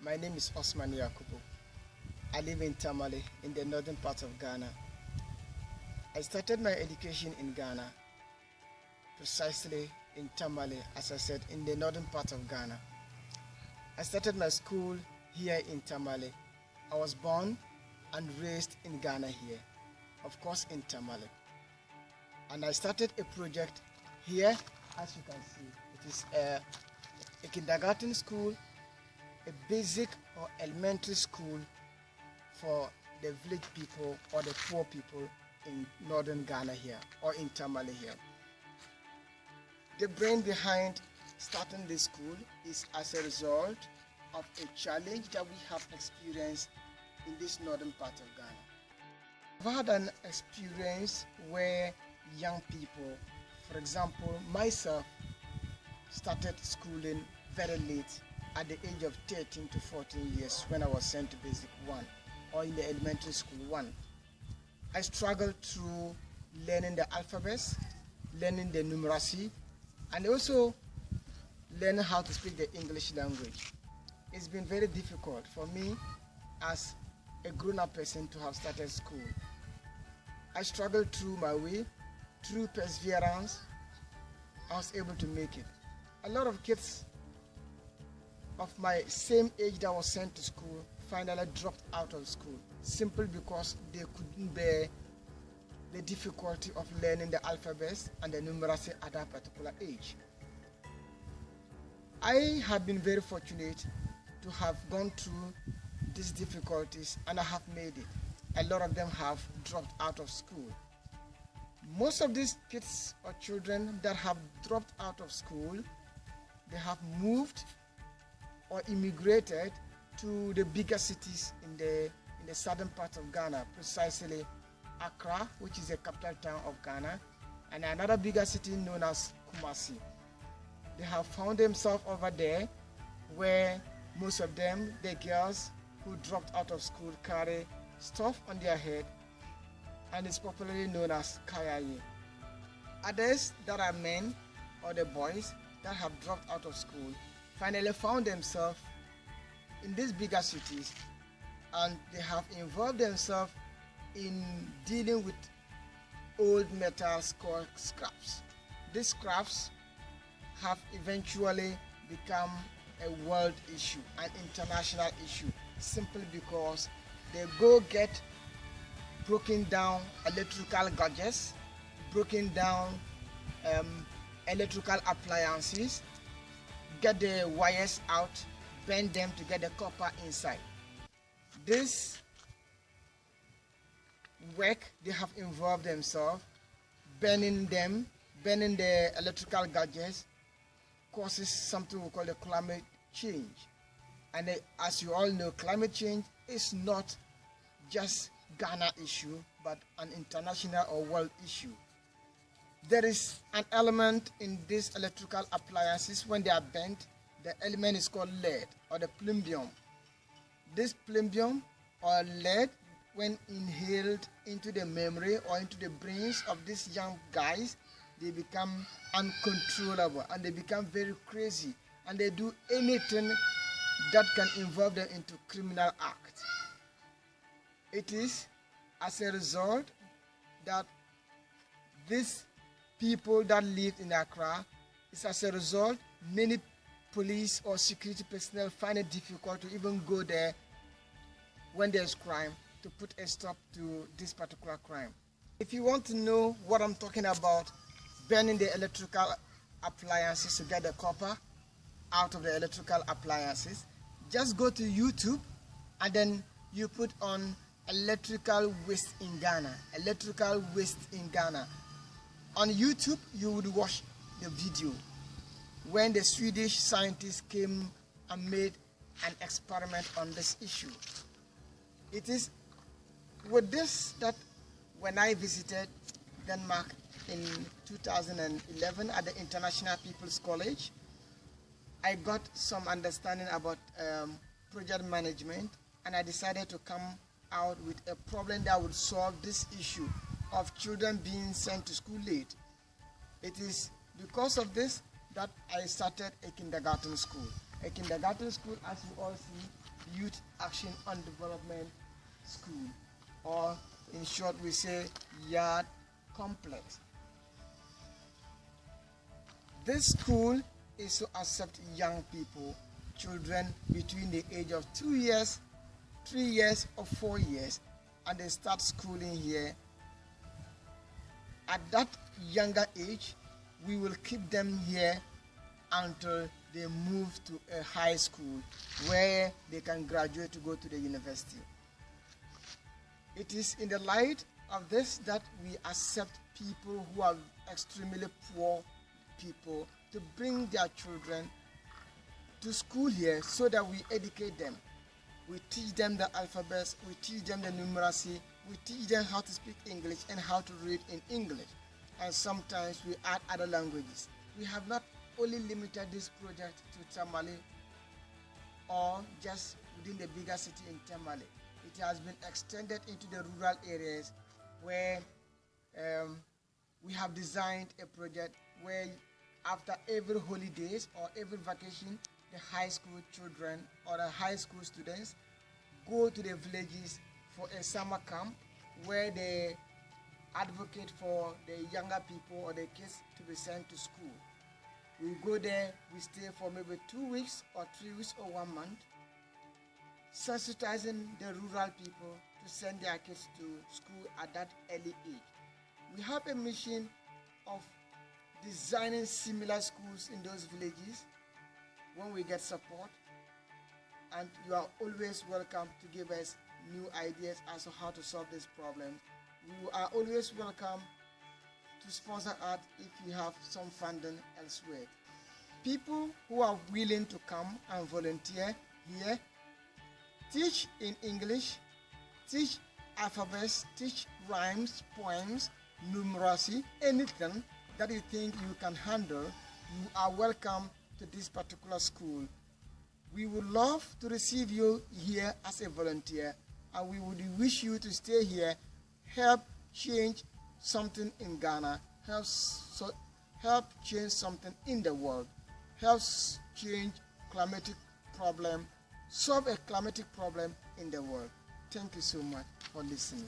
My name is Osman. I live in Tamale in the northern part of Ghana. I started my education in Ghana, precisely in Tamale, as I said, in the northern part of Ghana. I started my school here in Tamale. I was born and raised in Ghana here, of course in Tamale. And I started a project here, as you can see. It is a kindergarten school, a basic or elementary school for the village people or the poor people in northern Ghana here or in Tamale here. The brain behind starting this school is as a result of a challenge that we have experienced in this northern part of Ghana. I've had an experience where young people, for example, myself, started schooling very late at the age of 13 to 14 years when I was sent to basic 1 or in the elementary school 1. I struggled through learning the alphabets, learning the numeracy, and also learning how to speak the English language. It's been very difficult for me as a grown-up person to have started school. I struggled through my way, through perseverance, I was able to make it. A lot of kids of my same age that was sent to school finally dropped out of school simply because they couldn't bear the difficulty of learning the alphabets and the numeracy at that particular age. I have been very fortunate to have gone through these difficulties and I have made it. A lot of them have dropped out of school. Most of these kids or children that have dropped out of school, they have moved or immigrated to the bigger cities in the southern part of Ghana, precisely Accra, which is the capital town of Ghana, and another bigger city known as Kumasi. They have found themselves over there where most of them, the girls who dropped out of school, carry stuff on their head and it's popularly known as kayayi. Others that are men or the boys that have dropped out of school finally found themselves in these bigger cities and they have involved themselves in dealing with old metals called scraps. These scraps have eventually become a world issue, an international issue, simply because they go get broken down electrical gadgets, broken down electrical appliances, get the wires out, bend them to get the copper inside. This work, they have involved themselves, burning them, burning the electrical gadgets, causes something we call the climate change. And as you all know, climate change is not just Ghana issue, but an international or world issue. There is an element in these electrical appliances when they are bent. The element is called lead or the plumbium. This plumbium or lead, when inhaled into the memory or into the brains of these young guys, they become uncontrollable and they become very crazy and they do anything that can involve them into criminal act. It is as a result that these people that live in Accra, it's as a result many police or security personnel find it difficult to even go there when there's crime to put a stop to this particular crime. If you want to know what I'm talking about, burning the electrical appliances to get the copper out of the electrical appliances, just go to YouTube and then you put on electrical waste in Ghana, electrical waste in Ghana. On YouTube, you would watch the video when the Swedish scientists came and made an experiment on this issue. It is with this that when I visited Denmark in 2011 at the International People's College, I got some understanding about project management and I decided to come out with a problem that would solve this issue of children being sent to school late. It is because of this that I started a kindergarten school. A kindergarten school, as you all see, Youth Action and Development School, or in short we say Yard Complex. This school is to accept young people, children between the age of 2 years, 3 years or 4 years, and they start schooling here. At that younger age, we will keep them here until they move to a high school where they can graduate to go to the university. It is in the light of this that we accept people who are extremely poor people to bring their children to school here so that we educate them. We teach them the alphabets, we teach them the numeracy, we teach them how to speak English and how to read in English. And sometimes we add other languages. We have not only limited this project to Tamale or just within the bigger city in Tamale. It has been extended into the rural areas where we have designed a project where after every holidays or every vacation, the high school children or the high school students go to the villages for a summer camp where they advocate for the younger people or the kids to be sent to school. We go there, we stay for maybe 2 weeks or 3 weeks or 1 month, sensitizing the rural people to send their kids to school at that early age. We have a mission of designing similar schools in those villages when we get support, and you are always welcome to give us new ideas as to how to solve this problem. You are always welcome to sponsor us if you have some funding elsewhere. People who are willing to come and volunteer here, teach in English, teach alphabets, teach rhymes, poems, numeracy, anything that you think you can handle, you are welcome to this particular school. We would love to receive you here as a volunteer, and we would wish you to stay here, help change something in Ghana, help change something in the world, help change climatic problem, solve a climatic problem in the world. Thank you so much for listening.